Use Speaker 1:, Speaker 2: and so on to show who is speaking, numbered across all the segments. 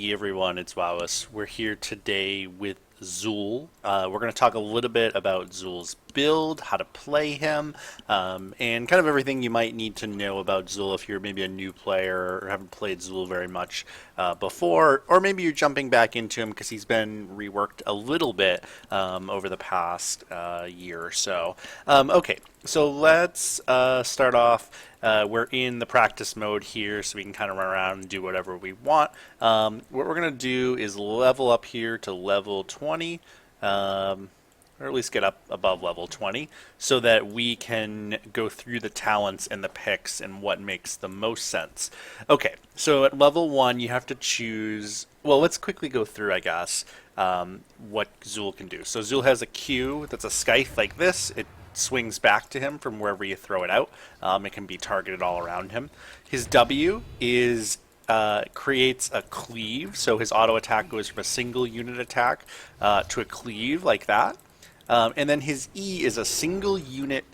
Speaker 1: Hey everyone, it's Wowous. We're here today with Xul. We're going to talk a little bit about Xul's build, how to play him, and kind of everything you might need to know about Xul if you're maybe a new player or haven't played Xul very much before, or maybe you're jumping back into him because he's been reworked a little bit over the past year or so. Okay, so let's start off. We're in the practice mode here, so we can kind of run around and do whatever we want. What we're going to do is level up here to level 20, or at least get up above level 20, so that we can go through the talents and the picks and what makes the most sense. Okay, so at level 1, you have to choose... Well, let's quickly go through, I guess, what Xul can do. So Xul has a Q that's a Scythe like this. It swings back to him from wherever you throw it out. It can be targeted all around him. His W is creates a cleave, so his auto attack goes from a single unit attack to a cleave like that. And then his E is a single unit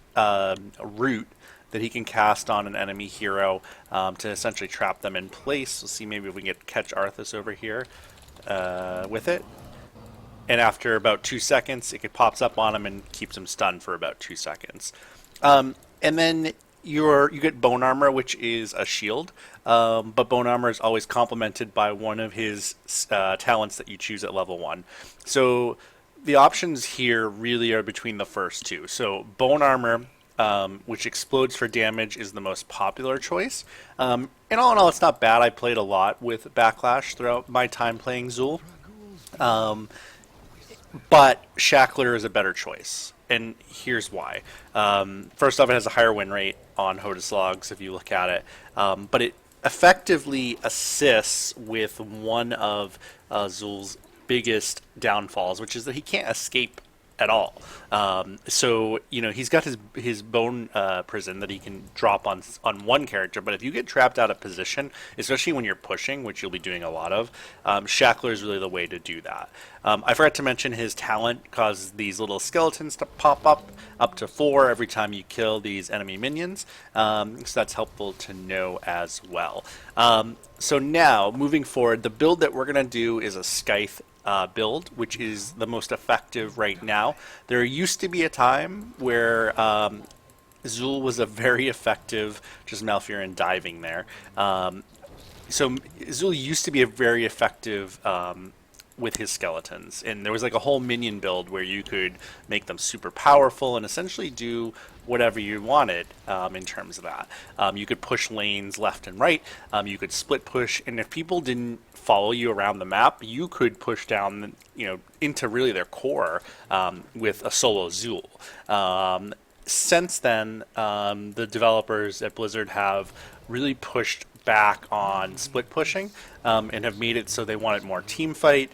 Speaker 1: root that he can cast on an enemy hero to essentially trap them in place. We'll see maybe if we can catch Arthas over here with it. And after about 2 seconds, it pops up on him and keeps him stunned for about 2 seconds. And then you get Bone Armor, which is a shield. But Bone Armor is always complemented by one of his talents that you choose at level 1. So the options here really are between the first two. So Bone Armor, which explodes for damage, is the most popular choice. And all in all, it's not bad. I played a lot with Backlash throughout my time playing Xul. But Shackler is a better choice, and here's why. First off, it has a higher win rate on Hodis logs if you look at it, but it effectively assists with one of Xul's biggest downfalls, which is that he can't escape at all. So he's got his bone prison that he can drop on one character, but if you get trapped out of position, especially when you're pushing, which you'll be doing a lot of, Shackler is really the way to do that. I forgot to mention his talent causes these little skeletons to pop up to 4 every time you kill these enemy minions, so that's helpful to know as well. So now, moving forward, the build that we're going to do is a Scythe build, which is the most effective right now. There used to be a time where Xul was a very effective, just Malfurion diving there. So Xul used to be a very effective with his skeletons, and there was like a whole minion build where you could make them super powerful and essentially do whatever you wanted in terms of that. You could push lanes left and right, you could split push, and if people didn't follow you around the map, you could push down into really their core with a solo Xul. Since then, the developers at Blizzard have really pushed back on split pushing and have made it so they want it more team fight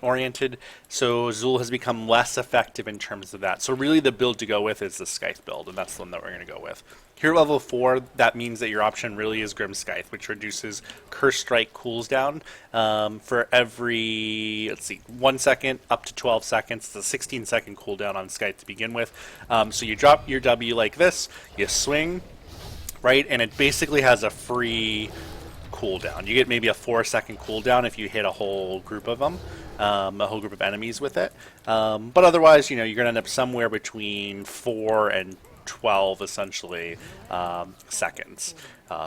Speaker 1: oriented, so Xul has become less effective in terms of that. So really the build to go with is the Scythe build, and that's the one that we're going to go with. Here at level 4, that means that your option really is Grim Scythe, which reduces Curse Strike cools down for every, 1 second up to 12 seconds. It's a 16-second cooldown on Scythe to begin with. So you drop your W like this, you swing, right, and it basically has a free cooldown. You get maybe a 4-second cooldown if you hit a whole group of them, a whole group of enemies with it. But otherwise, you're going to end up somewhere between 4 and 12, essentially, seconds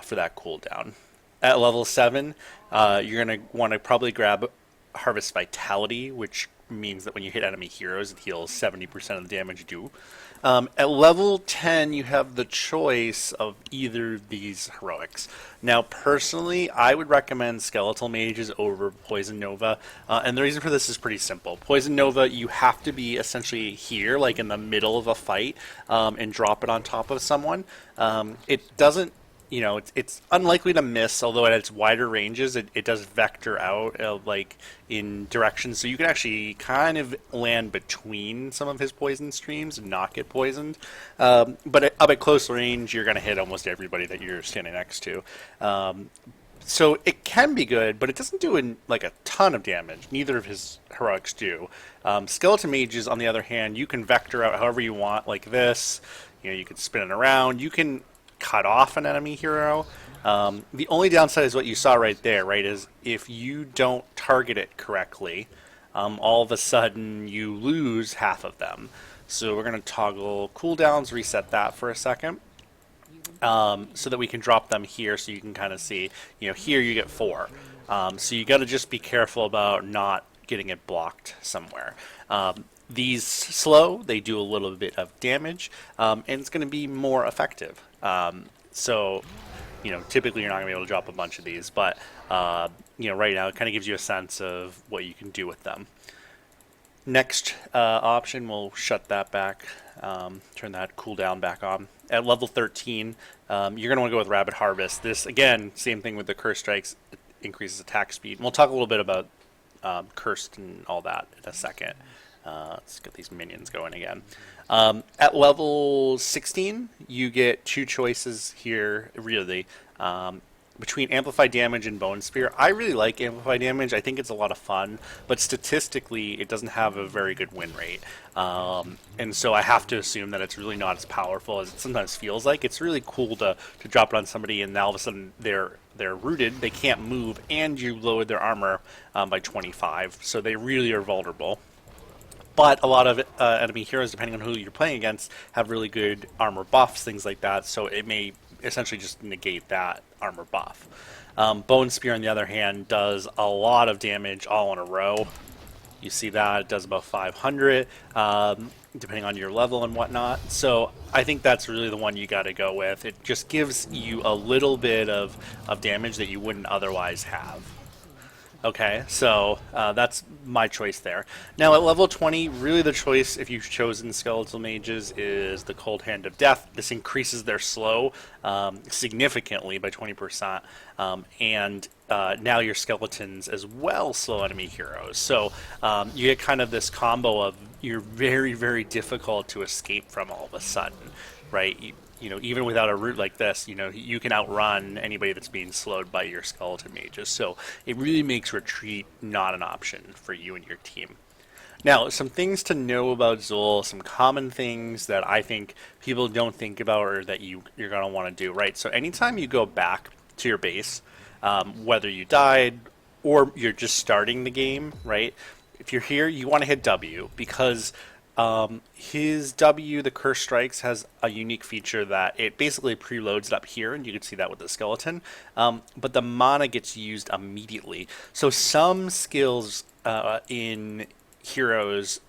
Speaker 1: for that cooldown. At level 7, you're going to want to probably grab Harvest Vitality, which means that when you hit enemy heroes, it heals 70% of the damage due. At level 10, you have the choice of either of these heroics. Now, personally, I would recommend Skeletal Mages over Poison Nova, and the reason for this is pretty simple. Poison Nova, you have to be essentially here, like in the middle of a fight, and drop it on top of someone. It doesn't it's unlikely to miss, although at its wider ranges, it does vector out like in directions, so you can actually kind of land between some of his poison streams and not get poisoned. But up at close range, you're going to hit almost everybody that you're standing next to. So it can be good, but it doesn't do a ton of damage. Neither of his heroics do. Skeleton Mages, on the other hand, you can vector out however you want, like this. You can spin it around. You can cut off an enemy hero. The only downside is what you saw right there, right? Is if you don't target it correctly, all of a sudden you lose half of them. So we're going to toggle cooldowns, reset that for a second, so that we can drop them here so you can kind of see, here you get 4. So you got to just be careful about not getting it blocked somewhere. These slow, they do a little bit of damage, and it's going to be more effective. So, typically you're not going to be able to drop a bunch of these, but, right now it kind of gives you a sense of what you can do with them. Next option, we'll shut that back, turn that cooldown back on. At level 13, you're going to want to go with Rapid Harvest. This, again, same thing with the Curse Strikes, it increases attack speed. And we'll talk a little bit about Cursed and all that in a second. Let's get these minions going again. At level 16, you get 2 choices here, really, between Amplify Damage and Bone Spear. I really like Amplify Damage. I think it's a lot of fun, but statistically, it doesn't have a very good win rate. And so I have to assume that it's really not as powerful as it sometimes feels like. It's really cool to drop it on somebody, and now all of a sudden they're rooted, they can't move, and you lowered their armor by 25, so they really are vulnerable. But a lot of enemy heroes, depending on who you're playing against, have really good armor buffs, things like that, so it may essentially just negate that armor buff. Bone Spear, on the other hand, does a lot of damage all in a row. You see that, it does about 500, depending on your level and whatnot. So I think that's really the one you got to go with. It just gives you a little bit of damage that you wouldn't otherwise have. Okay, so that's my choice there. Now at level 20, really the choice, if you've chosen Skeletal Mages, is the Cold Hand of Death. This increases their slow significantly by 20%, and now your skeletons as well slow enemy heroes. So you get kind of this combo of you're very, very difficult to escape from all of a sudden, right? Even without a route like this, you can outrun anybody that's being slowed by your skeleton mages. So it really makes retreat not an option for you and your team. Now, some things to know about Xul, some common things that I think people don't think about or that you're going to want to do, right? So anytime you go back to your base, whether you died or you're just starting the game, right? If you're here, you want to hit W, because his W, the Curse Strikes, has a unique feature that it basically preloads it up here, and you can see that with the skeleton, but the mana gets used immediately. So some skills in heroes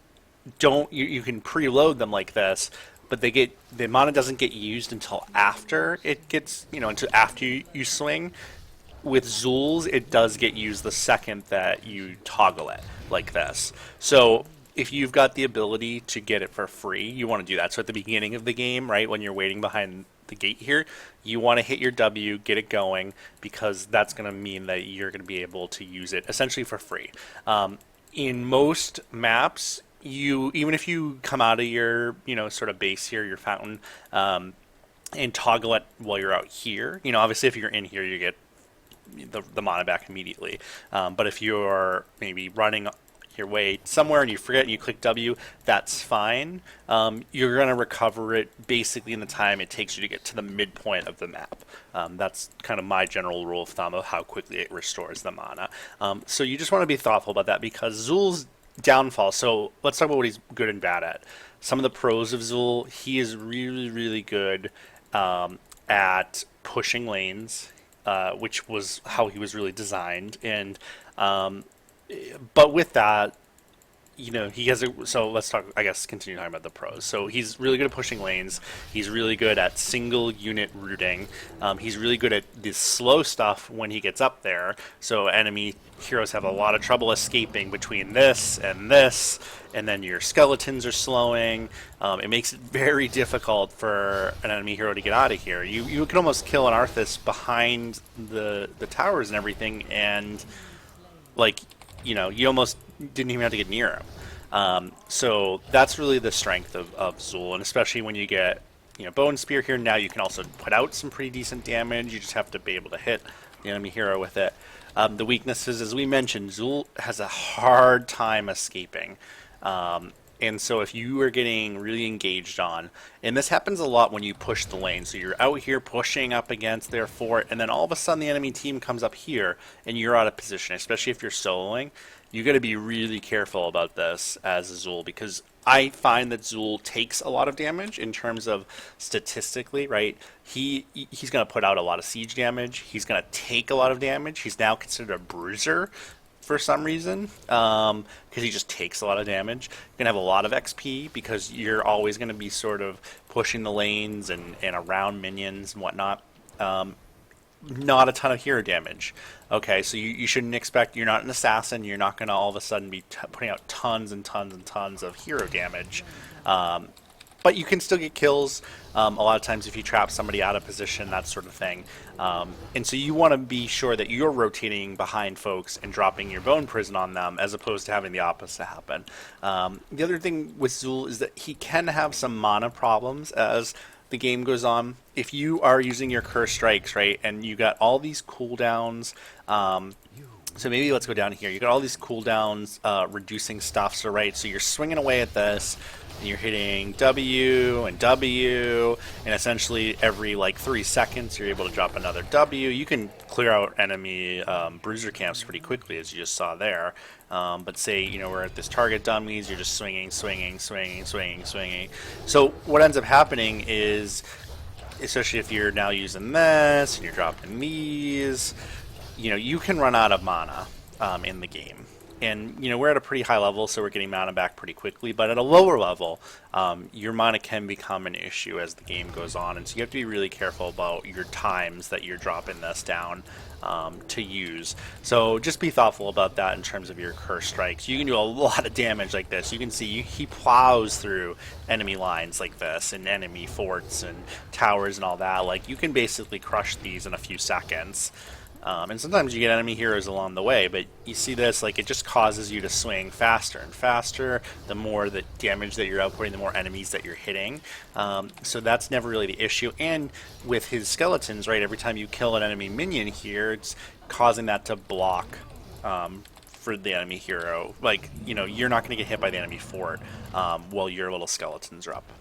Speaker 1: don't, you can preload them like this, but the mana doesn't get used until after it gets, until after you swing. With Xul's, it does get used the second that you toggle it like this. So if you've got the ability to get it for free, you want to do that. So at the beginning of the game, right, when you're waiting behind the gate here, you want to hit your W, get it going, because that's going to mean that you're going to be able to use it essentially for free. In most maps, even if you come out of your, sort of base here, your fountain, and toggle it while you're out here, obviously if you're in here, you get the mana back immediately. But if you're maybe running your way somewhere and you forget and you click W, that's fine. You're going to recover it basically in the time it takes you to get to the midpoint of the map. That's kind of my general rule of thumb of how quickly it restores the mana. So you just want to be thoughtful about that, because Xul's downfall, so let's talk about what he's good and bad at. Some of the pros of Xul, he is really, really good at pushing lanes, which was how he was really designed, and but with that, he has so let's talk, I guess, continue talking about the pros. So he's really good at pushing lanes. He's really good at single unit rooting. He's really good at the slow stuff when he gets up there. So enemy heroes have a lot of trouble escaping between this, and then your skeletons are slowing. It makes it very difficult for an enemy hero to get out of here. You can almost kill an Arthas behind the towers and everything, and you almost didn't even have to get near him. So that's really the strength of Xul, and especially when you get Bone Spear here, now you can also put out some pretty decent damage. You just have to be able to hit the enemy hero with it. The weaknesses, as we mentioned, Xul has a hard time escaping. And so if you are getting really engaged on, and this happens a lot when you push the lane, so you're out here pushing up against their fort, and then all of a sudden the enemy team comes up here, and you're out of position, especially if you're soloing. You got to be really careful about this as Xul, because I find that Xul takes a lot of damage in terms of statistically, right? He's going to put out a lot of siege damage. He's going to take a lot of damage. He's now considered a bruiser for some reason, because he just takes a lot of damage. You're going to have a lot of XP because you're always going to be sort of pushing the lanes and around minions and whatnot. Not a ton of hero damage. Okay, so you shouldn't expect, you're not an assassin, you're not going to all of a sudden be putting out tons and tons and tons of hero damage. But you can still get kills a lot of times if you trap somebody out of position, that sort of thing. And so you want to be sure that you're rotating behind folks and dropping your bone prison on them as opposed to having the opposite happen. The other thing with Xul is that he can have some mana problems as the game goes on. If you are using your curse strikes, right, and you got all these cooldowns, so maybe let's go down here. You got all these cooldowns, reducing stuff. So right, so you're swinging away at this, and you're hitting W and W, and essentially every like 3 seconds you're able to drop another W. You can clear out enemy bruiser camps pretty quickly, as you just saw there. But say, you know, we're at this target dummies, you're just swinging, swinging, swinging, swinging, swinging. So what ends up happening is, especially if you're now using this and you're dropping these, you know, you can run out of mana in the game. And, you know, we're at a pretty high level, so we're getting mana back pretty quickly. But at a lower level, your mana can become an issue as the game goes on. And so you have to be really careful about your times that you're dropping this down to use. So just be thoughtful about that in terms of your curse strikes. You can do a lot of damage like this. You can see he plows through enemy lines like this, and enemy forts and towers and all that. Like, you can basically crush these in a few seconds. And sometimes you get enemy heroes along the way, but you see this, like, it just causes you to swing faster and faster. The more the damage that you're outputting, the more enemies that you're hitting. So that's never really the issue. And with his skeletons, right, every time you kill an enemy minion here, it's causing that to block for the enemy hero. Like, you know, you're not going to get hit by the enemy fort while your little skeletons are up.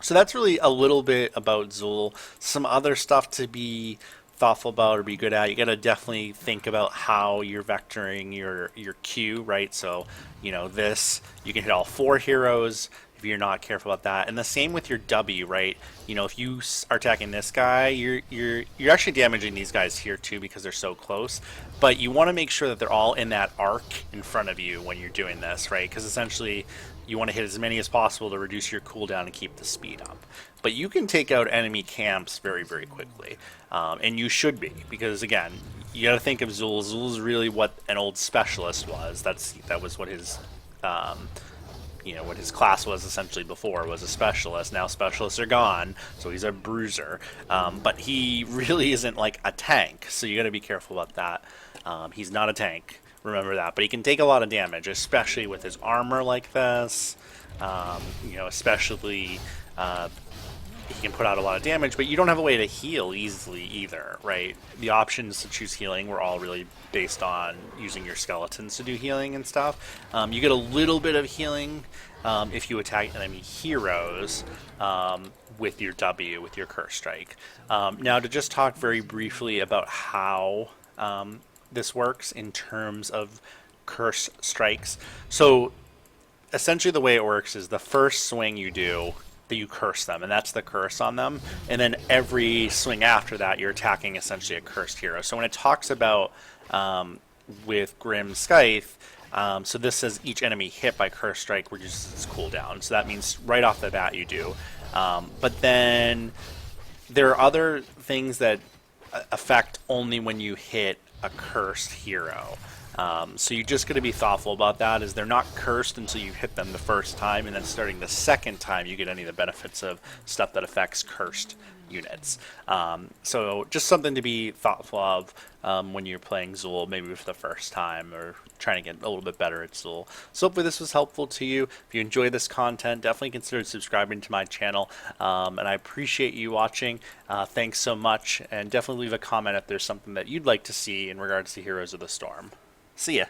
Speaker 1: So that's really a little bit about Xul. Some other stuff to be thoughtful about or be good at. You got to definitely think about how you're vectoring your Q, right? So, you know, this, you can hit all 4 heroes if you're not careful about that. And the same with your W, right? You know, if you are attacking this guy, you're actually damaging these guys here too because they're so close. But you want to make sure that they're all in that arc in front of you when you're doing this, right? Because essentially you want to hit as many as possible to reduce your cooldown and keep the speed up. But you can take out enemy camps very, very quickly. And you should be, because again, you got to think of Xul. Xul is really what an old specialist was. That was what his, you know, what his class was essentially before, was a specialist. Now specialists are gone, so he's a bruiser. But he really isn't like a tank, so you got to be careful about that. He's not a tank. Remember that. But he can take a lot of damage, especially with his armor like this. You know, especially. He can put out a lot of damage, but you don't have a way to heal easily either, right? The options to choose healing were all really based on using your skeletons to do healing and stuff. You get a little bit of healing if you attack enemy heroes with your W, with your curse strike. Now, to just talk very briefly about how this works in terms of curse strikes. So essentially the way it works is the first swing you do, that you curse them, and that's the curse on them. And then every swing after that, you're attacking essentially a cursed hero. So when it talks about with Grim Scythe, so this says each enemy hit by curse strike reduces its cooldown. So that means right off the bat you do. But then there are other things that affect only when you hit a cursed hero. So you're just going to be thoughtful about that, as they're not cursed until you hit them the first time, and then starting the second time you get any of the benefits of stuff that affects cursed units. So just something to be thoughtful of when you're playing Xul, maybe for the first time, or trying to get a little bit better at Xul. So hopefully this was helpful to you. If you enjoy this content, definitely consider subscribing to my channel, and I appreciate you watching. Thanks so much, and definitely leave a comment if there's something that you'd like to see in regards to Heroes of the Storm. See ya.